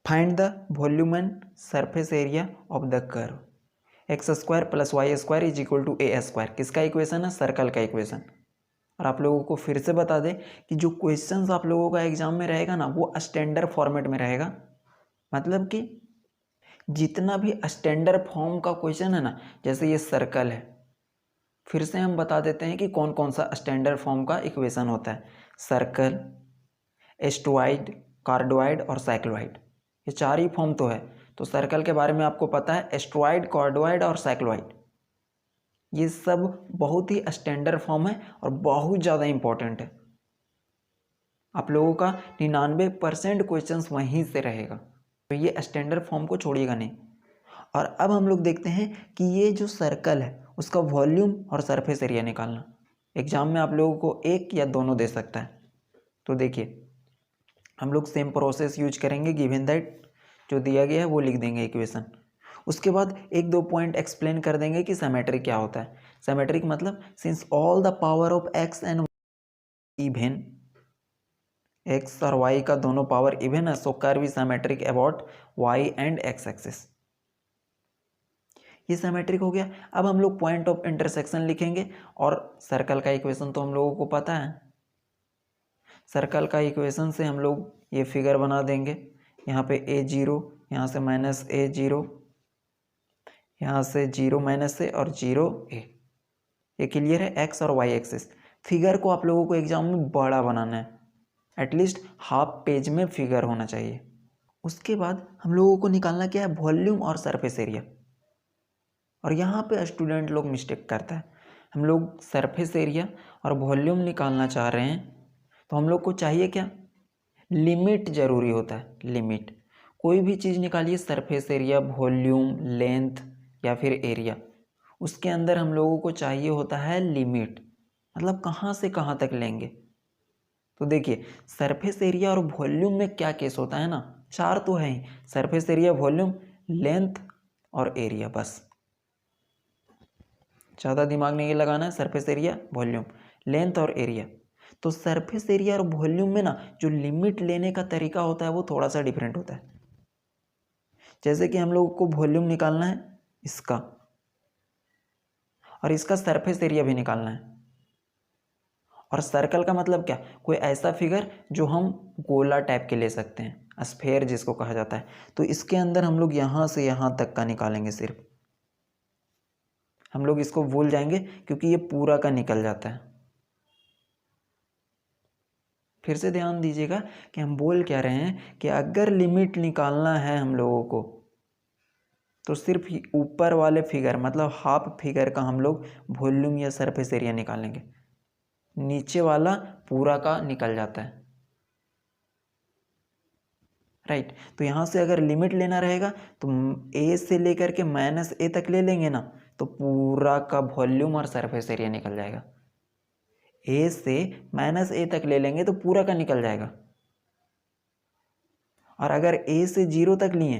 Find the volume and surface area of the curve X square plus Y square is equal to A square. किसका equation है? Circle का equation. और आप लोगों को फिर से बता दें कि जो क्वेश्चंस आप लोगों का एग्जाम में रहेगा ना वो स्टैंडर्ड फॉर्मेट में रहेगा। मतलब कि जितना भी स्टैंडर्ड फॉर्म का क्वेश्चन है ना, जैसे ये सर्कल है, फिर से हम बता देते हैं कि कौन कौन सा स्टैंडर्ड फॉर्म का इक्वेशन होता है। सर्कल, एस्टोइड, कार्डोइड और साइक्लोइड, ये चार ही फॉर्म तो है। तो सर्कल के बारे में आपको पता है, एस्टोइड, कार्डोइड और साइक्लोइड, ये सब बहुत ही स्टैंडर्ड फॉर्म है और बहुत ज़्यादा इंपॉर्टेंट है। आप लोगों का 99% क्वेश्चंस वहीं से रहेगा, तो ये स्टैंडर्ड फॉर्म को छोड़िएगा नहीं। और अब हम लोग देखते हैं कि ये जो सर्कल है उसका वॉल्यूम और सरफेस एरिया निकालना। एग्जाम में आप लोगों को एक या दोनों दे सकता है। तो देखिए, हम लोग सेम प्रोसेस यूज करेंगे। गिवन दैट जो दिया गया है वो लिख देंगे इक्वेशन। उसके बाद एक दो पॉइंट एक्सप्लेन कर देंगे कि सिमेट्रिक क्या होता है। सिमेट्रिक मतलब since all the power of x and even, x और वाई का दोनों पावर इवन है, so curve is symmetric about y and x axis. ये सिमेट्रिक हो गया। अब हम लोग पॉइंट ऑफ इंटरसेक्शन लिखेंगे। और सर्कल का इक्वेशन तो हम लोगों को पता है। सर्कल का इक्वेशन से हम लोग ये फिगर बना देंगे। यहाँ पे a0, यहाँ से माइनस a0, यहाँ से 0 माइनस से और 0 a। ये क्लियर है? एक्स और वाई एक्सिस। फिगर को आप लोगों को एग्जाम में बड़ा बनाना है, एटलीस्ट हाफ पेज में फिगर होना चाहिए। उसके बाद हम लोगों को निकालना क्या है? वॉल्यूम और सरफेस एरिया। और यहाँ पे स्टूडेंट लोग मिस्टेक करता है। हम लोग सरफेस एरिया और वॉल्यूम निकालना चाह रहे हैं, तो हम लोग को चाहिए क्या? लिमिट ज़रूरी होता है। लिमिट, कोई भी चीज़ निकालिए, सरफेस एरिया, वॉल्यूम, लेंथ या फिर एरिया, उसके अंदर हम लोगों को चाहिए होता है लिमिट। मतलब कहाँ से कहाँ तक लेंगे। तो देखिए, सरफेस एरिया और वॉल्यूम में क्या केस होता है ना, चार तो है ही, सरफेस एरिया, वॉल्यूम, लेंथ और एरिया। बस ज़्यादा दिमाग नहीं लगाना है। सरफेस एरिया, वॉल्यूम, लेंथ और एरिया। तो सरफेस एरिया और वॉल्यूम में ना जो लिमिट लेने का तरीका होता है वो थोड़ा सा डिफरेंट होता है। जैसे कि हम लोग को वॉल्यूम निकालना है इसका, और इसका सरफेस एरिया भी निकालना है। और सर्कल का मतलब क्या? कोई ऐसा फिगर जो हम गोला टाइप के ले सकते हैं, स्फेयर जिसको कहा जाता है। तो इसके अंदर हम लोग यहाँ से यहाँ तक का निकालेंगे। सिर्फ हम लोग इसको भूल जाएंगे क्योंकि ये पूरा का निकल जाता है। फिर से ध्यान दीजिएगा कि हम बोल क्या रहे हैं कि अगर लिमिट निकालना है हम लोगों को, तो सिर्फ ऊपर वाले फिगर मतलब हाफ फिगर का हम लोग वॉल्यूम या सरफेस एरिया निकालेंगे, नीचे वाला पूरा का निकल जाता है। राइट। तो यहाँ से अगर लिमिट लेना रहेगा तो a से लेकर के माइनस a तक ले लेंगे ना, तो पूरा का वॉल्यूम और सरफेस एरिया निकल जाएगा। a से माइनस a तक ले लेंगे तो पूरा का निकल जाएगा। और अगर a से 0 तक लिए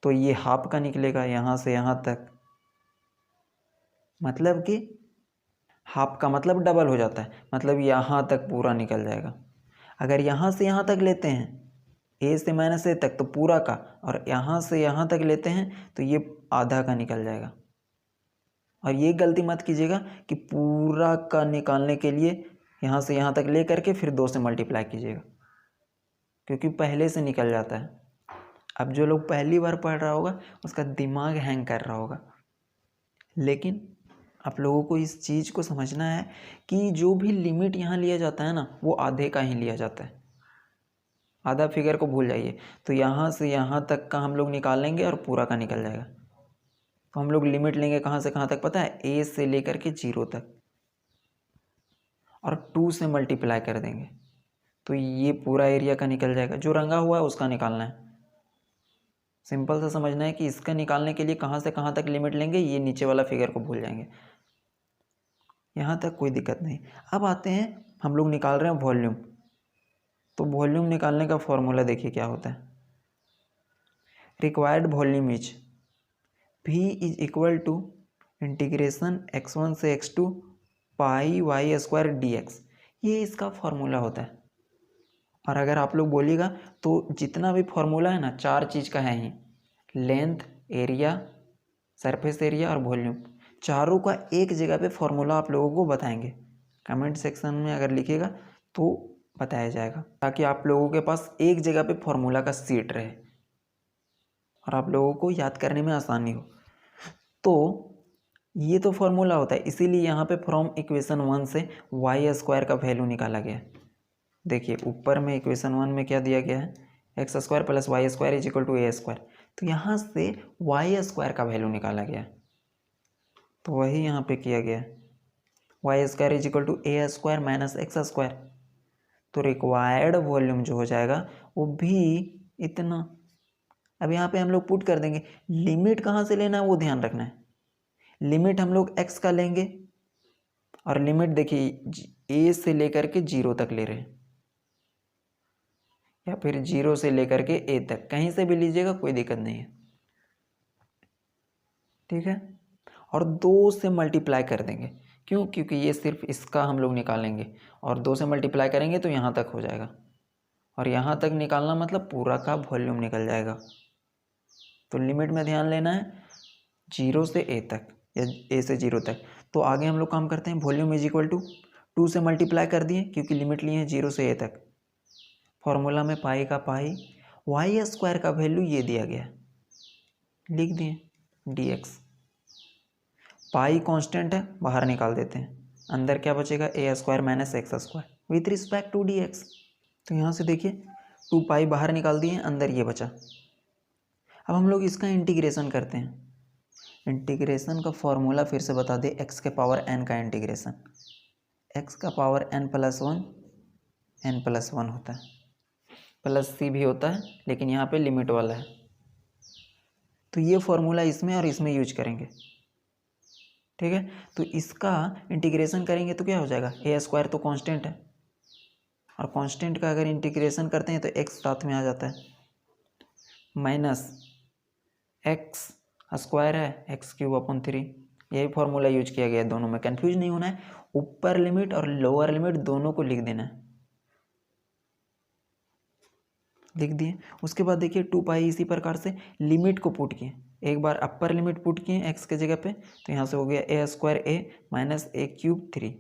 तो ये हाफ का निकलेगा, यहाँ से यहाँ तक। मतलब कि हाफ का मतलब डबल हो जाता है, मतलब यहाँ तक पूरा निकल जाएगा। अगर यहाँ से यहाँ तक लेते हैं a से माइनस a तक तो पूरा का, और यहाँ से यहाँ तक लेते हैं तो ये आधा का निकल जाएगा। और ये गलती मत कीजिएगा कि पूरा का निकालने के लिए यहाँ से यहाँ तक ले करके फिर 2 से मल्टीप्लाई कीजिएगा, क्योंकि पहले से निकल जाता है। अब जो लोग पहली बार पढ़ रहा होगा उसका दिमाग हैंग कर रहा होगा। लेकिन आप लोगों को इस चीज़ को समझना है कि जो भी लिमिट यहाँ लिया जाता है ना वो आधे का ही लिया जाता है। आधा फिगर को भूल जाइए। तो यहाँ से यहाँ तक का हम लोग निकाल लेंगे और पूरा का निकल जाएगा। तो हम लोग लिमिट लेंगे कहाँ से कहाँ तक पता है? a से लेकर के 0 तक, और 2 से मल्टीप्लाई कर देंगे तो ये पूरा एरिया का निकल जाएगा। जो रंगा हुआ है उसका निकालना है। सिंपल सा समझना है कि इसका निकालने के लिए कहाँ से कहाँ तक लिमिट लेंगे, ये नीचे वाला फिगर को भूल जाएंगे। यहाँ तक कोई दिक्कत नहीं। अब आते हैं, हम लोग निकाल रहे हैं वॉल्यूम। तो वॉल्यूम निकालने का फॉर्मूला देखिए क्या होता है। Required volume is v is equal to integration x1 से x2 पाई वाई स्क्वायर dx। ये इसका फॉर्मूला होता है। और अगर आप लोग बोलिएगा तो जितना भी फॉर्मूला है ना, 4 चीज़ का है ही, लेंथ, एरिया, सरफेस एरिया और वॉल्यूम, चारों का एक जगह पे फॉर्मूला आप लोगों को बताएंगे। कमेंट सेक्शन में अगर लिखिएगा तो बताया जाएगा, ताकि आप लोगों के पास एक जगह पे फॉर्मूला का सीट रहे और आप लोगों को याद करने में आसानी हो। तो ये तो फॉर्मूला होता है, इसीलिए यहाँ पे फ्रॉम इक्वेशन 1 से वाई स्क्वायर का वैल्यू निकाला गया। देखिए ऊपर में इक्वेशन 1 में क्या दिया गया है, X square plus Y square is equal to A square. तो यहाँ से वाई स्क्वायर का वैल्यू निकाला गया, तो वही यहाँ पे किया गया, Y square is equal to A square minus x square. तो रिक्वायर्ड वॉल्यूम जो हो जाएगा वो भी इतना। अब यहाँ पे हम लोग पुट कर देंगे, लिमिट कहाँ से लेना है वो ध्यान रखना है। लिमिट हम लोग x का लेंगे और लिमिट देखिए a से लेकर के 0 तक ले रहे हैं, या फिर 0 से लेकर के a तक, कहीं से भी लीजिएगा कोई दिक्कत नहीं है, ठीक है। और 2 से मल्टीप्लाई कर देंगे, क्यों, क्योंकि ये सिर्फ इसका हम लोग निकालेंगे और 2 से मल्टीप्लाई करेंगे तो यहाँ तक हो जाएगा, और यहाँ तक निकालना मतलब पूरा का वॉल्यूम निकल जाएगा। तो लिमिट में ध्यान लेना है 0 से a तक या a से 0 तक। तो आगे हम लोग काम करते हैं, वॉल्यूम इज इक्वल टू 2 से मल्टीप्लाई कर दिए क्योंकि लिमिट लिए हैं 0 से a तक। फॉर्मूला में पाई का पाई, वाई स्क्वायर का वैल्यू ये दिया गया, लिख दिए dx। पाई कांस्टेंट है, बाहर निकाल देते हैं, अंदर क्या बचेगा, a square minus x square with respect to dx। तो यहाँ से देखिए 2 पाई बाहर निकाल दिए, अंदर ये बचा। अब हम लोग इसका इंटीग्रेशन करते हैं। इंटीग्रेशन का फॉर्मूला फिर से बता दें, x के पावर n का इंटीग्रेशन, x का पावर n प्लस 1 होता है, प्लस c भी होता है लेकिन यहाँ पे लिमिट वाला है। तो ये फॉर्मूला इसमें और इसमें यूज करेंगे, ठीक है। तो इसका इंटीग्रेशन करेंगे तो क्या हो जाएगा, ए स्क्वायर तो कांस्टेंट है, और कांस्टेंट का अगर इंटीग्रेशन करते हैं तो x साथ में आ जाता है, माइनस एक्स स्क्वायर है एक्स क्यूब अपॉन 3। यही फॉर्मूला यूज किया गया है, दोनों में कंफ्यूज नहीं होना है, ऊपर लिमिट और लोअर लिमिट दोनों को लिख देना है, लिख दिए। उसके बाद देखिए 2 पाई इसी प्रकार से लिमिट को पुट किए, एक बार अपर लिमिट पुट किए एक्स के जगह पे, तो यहाँ से हो गया a square a minus a cube 3,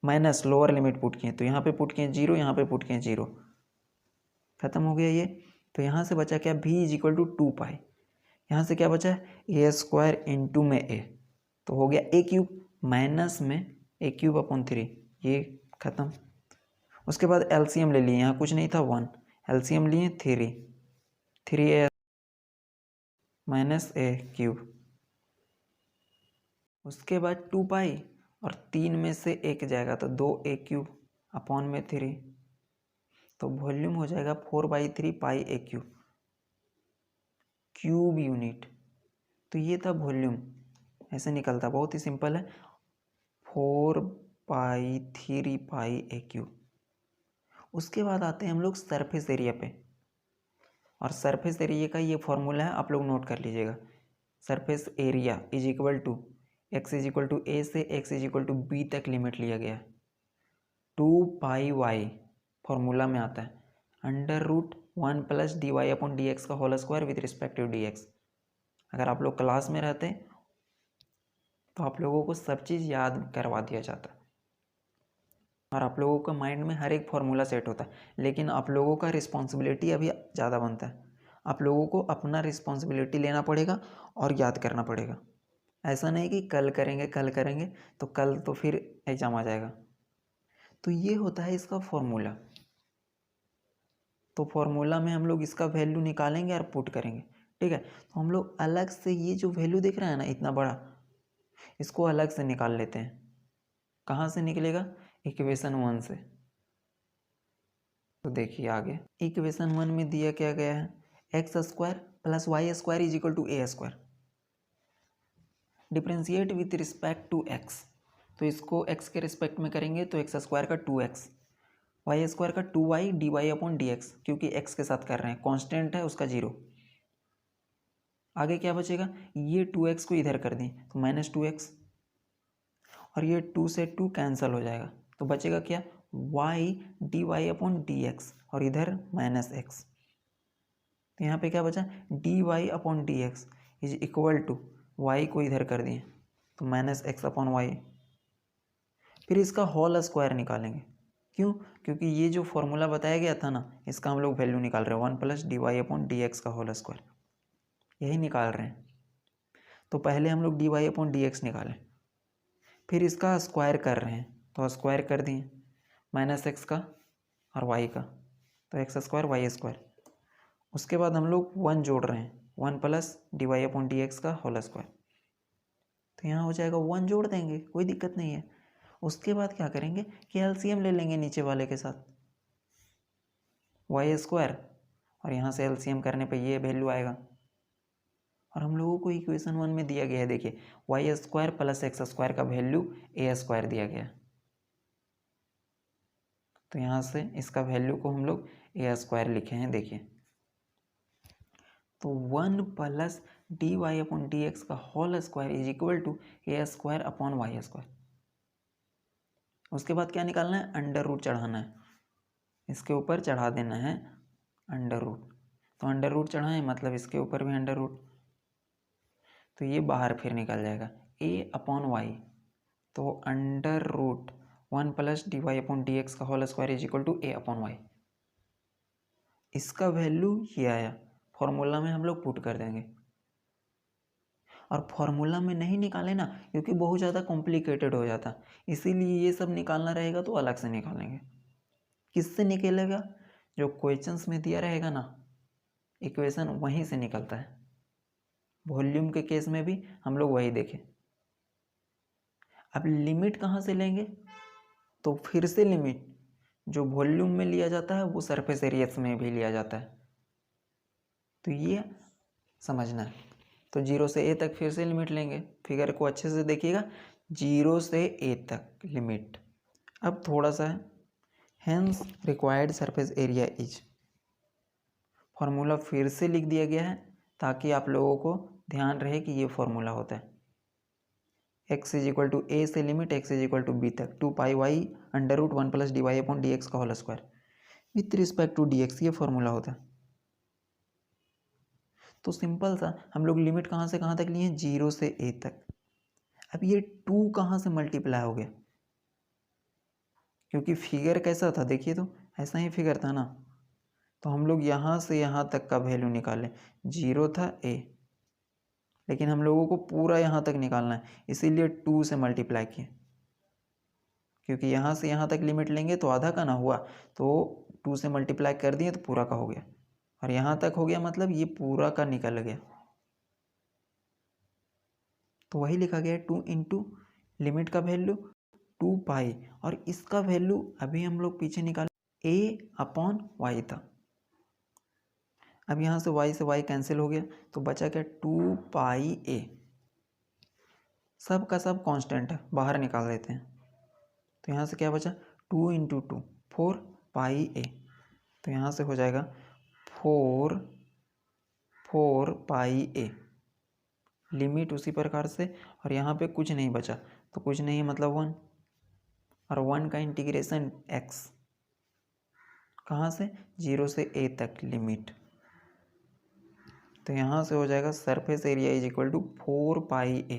minus lower limit put किए, तो यहाँ पे पुट किए 0, यहाँ पे पुट किए 0, खत्म हो गया ये। तो यहाँ से बचा क्या, v इज इक्वल टू 2 पाई, यहाँ से क्या बचा है, ए स्क्वायर इंटू में ए, तो हो गया ए क्यूब माइनस में ए क्यूब अपॉन 3, ये खत्म। उसके बाद एलसीएम ले लिए, यहाँ कुछ नहीं था 1, एलसीएम लिए 3a माइनस ए क्यूब। उसके बाद 2 पाई और 3 में से 1 जाएगा तो 2a क्यूब अपॉन में 3, तो वॉल्यूम हो जाएगा 4/3 पाई ए क्यूब, क्यूब यूनिट। तो ये था वॉल्यूम, ऐसे निकलता, बहुत ही सिंपल है, 4/3 पाई ए क्यूब। उसके बाद आते हैं हम लोग सरफेस एरिया पे, और सरफेस एरिया का ये फॉर्मूला है, आप लोग नोट कर लीजिएगा। Surface area is equal to x is equal to a से x is equal to b तक लिमिट लिया गया है, 2 पाई वाई फॉर्मूला में आता है, √1 plus D Y upon D x का whole square with respect to d x. अगर आप लोग क्लास में रहते तो आप लोगों को सब चीज़ याद करवा दिया जाता और आप लोगों का माइंड में हर एक फॉर्मूला सेट होता है, लेकिन आप लोगों का रिस्पॉन्सिबिलिटी अभी ज़्यादा बनता है, आप लोगों को अपना रिस्पॉन्सिबिलिटी लेना पड़ेगा और याद करना पड़ेगा। ऐसा नहीं कि कल करेंगे तो कल तो फिर एग्ज़ाम आ जाएगा। तो ये होता है इसका फॉर्मूला। तो फॉर्मूला में हम लोग इसका वैल्यू निकालेंगे और पुट करेंगे, ठीक है। तो हम लोग अलग से ये जो वैल्यू देख रहे हैं ना इतना बड़ा, इसको अलग से निकाल लेते हैं। कहाँ से निकलेगा, इक्वेशन 1 से। तो देखिए आगे इक्वेशन 1 में दिया क्या गया है, X square plus Y square is equal to A square, differentiate with respect to X. तो इसको x के रिस्पेक्ट में करेंगे तो एक्स स्क्वायर का 2x, वाई स्क्वायर का 2y D Y upon D X, क्योंकि x के साथ कर रहे हैं, कांस्टेंट है उसका 0। आगे क्या बचेगा, ये 2x को इधर कर दें तो -2x, और ये 2 से 2 कैंसिल हो जाएगा, तो बचेगा क्या, Y D Y upon D X और इधर माइनस एक्स। तो यहाँ पे क्या बचा, D Y upon D X is equal to Y को इधर कर दिए तो माइनस एक्स अपॉन वाई। फिर इसका होल स्क्वायर निकालेंगे। क्यों? क्योंकि ये जो फॉर्मूला बताया गया था ना, इसका हम लोग वैल्यू निकाल रहे हैं 1 plus D Y upon D x का होल स्क्वायर, यही निकाल रहे हैं। तो पहले हम लोग D Y upon D X निकालें, फिर इसका स्क्वायर कर रहे हैं तो स्क्वायर कर दिए माइनस एक्स का और वाई का, तो एक्स स्क्वायर वाई स्क्वायर। उसके बाद हम लोग 1 जोड़ रहे हैं, 1 plus D Y upon D x का होल स्क्वायर। तो यहाँ हो जाएगा 1 जोड़ देंगे, कोई दिक्कत नहीं है। उसके बाद क्या करेंगे कि एलसीएम ले लेंगे नीचे वाले के साथ, वाई स्क्वायर, और यहाँ से एलसीएम करने पे ये वैल्यू आएगा। और हम लोगों को इक्वेशन 1 में दिया गया है, देखिए Y square plus X square का वैल्यू ए स्क्वायर दिया गया है। तो यहाँ से इसका वैल्यू को हम लोग ए स्क्वायर लिखे हैं, देखिए। तो 1 plus D Y upon D x का whole square is equal to A square upon y square. उसके बाद क्या निकालना है, अंडर रूट चढ़ाना है, इसके ऊपर चढ़ा देना है अंडर रूट। तो अंडर रूट चढ़ाएं मतलब इसके ऊपर भी अंडर रूट, तो ये बाहर फिर निकल जाएगा ए अपॉन वाई। तो under root 1 plus D Y upon D x का whole square is equal to a upon y. इसका वैल्यू ये आया, फॉर्मूला में हम लोग पुट कर देंगे। और फॉर्मूला में नहीं निकाले ना, क्योंकि बहुत ज़्यादा कॉम्प्लिकेटेड हो जाता, इसीलिए ये सब निकालना रहेगा तो अलग से निकालेंगे। किससे निकलेगा, जो क्वेश्चंस में दिया रहेगा ना इक्वेशन, वहीं से निकलता है। वॉल्यूम के केस में भी हम लोग वही देखें। अब लिमिट कहाँ से लेंगे, तो फिर से लिमिट जो वॉल्यूम में लिया जाता है वो सरफेस एरिया में भी लिया जाता है, तो ये समझना है। तो 0 से a तक फिर से लिमिट लेंगे, फिगर को अच्छे से देखिएगा, 0 से a तक लिमिट। अब थोड़ा सा है, hence required surface area is, formula फिर से लिख दिया गया है ताकि आप लोगों को ध्यान रहे कि ये फॉर्मूला होता है। x is equal to a से limit x is equal to b तक 2 pi y under root 1 plus D Y upon D x का whole square with respect to d x, ये फॉर्मूला होता है। तो सिंपल सा हम लोग लिमिट कहाँ से कहाँ तक लिए हैं, 0 से a तक। अब ये 2 कहाँ से मल्टीप्लाई हो गया, क्योंकि फिगर कैसा था देखिए, तो ऐसा ही फिगर था ना। तो हम लोग यहाँ से यहाँ तक का वैल्यू निकालें, 0 था a, लेकिन हम लोगों को पूरा यहाँ तक निकालना है, इसीलिए 2 से मल्टीप्लाई किए, क्योंकि यहाँ से यहाँ तक लिमिट लेंगे तो आधा का ना हुआ, तो 2 से मल्टीप्लाई कर दिए तो पूरा का हो गया, और यहाँ तक हो गया मतलब ये पूरा का निकल गया। तो वही लिखा गया है 2 इंटू लिमिट का वैल्यू 2 पाई, और इसका वैल्यू अभी हम लोग पीछे निकाले a अपॉन वाई था। अब यहाँ से y कैंसिल हो गया, तो बचा क्या, 2 पाई a, सब का सब कांस्टेंट है, बाहर निकाल देते हैं। तो यहाँ से क्या बचा, 2 इंटू 2 4 पाई a, तो यहाँ से हो जाएगा 4 पाई a। लिमिट उसी प्रकार से, और यहाँ पे कुछ नहीं बचा, तो कुछ नहीं मतलब 1, और 1 का इंटीग्रेशन x, कहाँ से, 0 से a तक लिमिट। तो यहाँ से हो जाएगा surface area is equal to 4 pi a।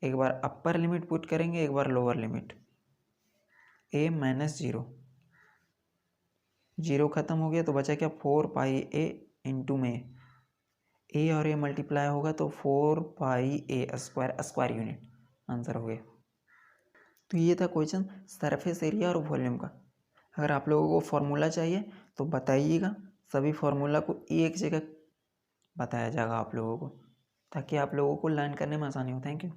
एक बार अपर लिमिट पुट करेंगे, एक बार लोअर लिमिट, a माइनस 0, 0 खत्म हो गया तो बचा क्या, 4 पाई a इंटू में a और a मल्टीप्लाई होगा तो 4 पाई a square, square unit answer हो गया। तो ये था क्वेश्चन सरफेस एरिया और वॉल्यूम का। अगर आप लोगों को फॉर्मूला चाहिए तो बताइएगा, सभी फॉर्मूला को एक जगह बताया जाएगा आप लोगों को, ताकि आप लोगों को लर्न करने में आसानी हो। Thank you.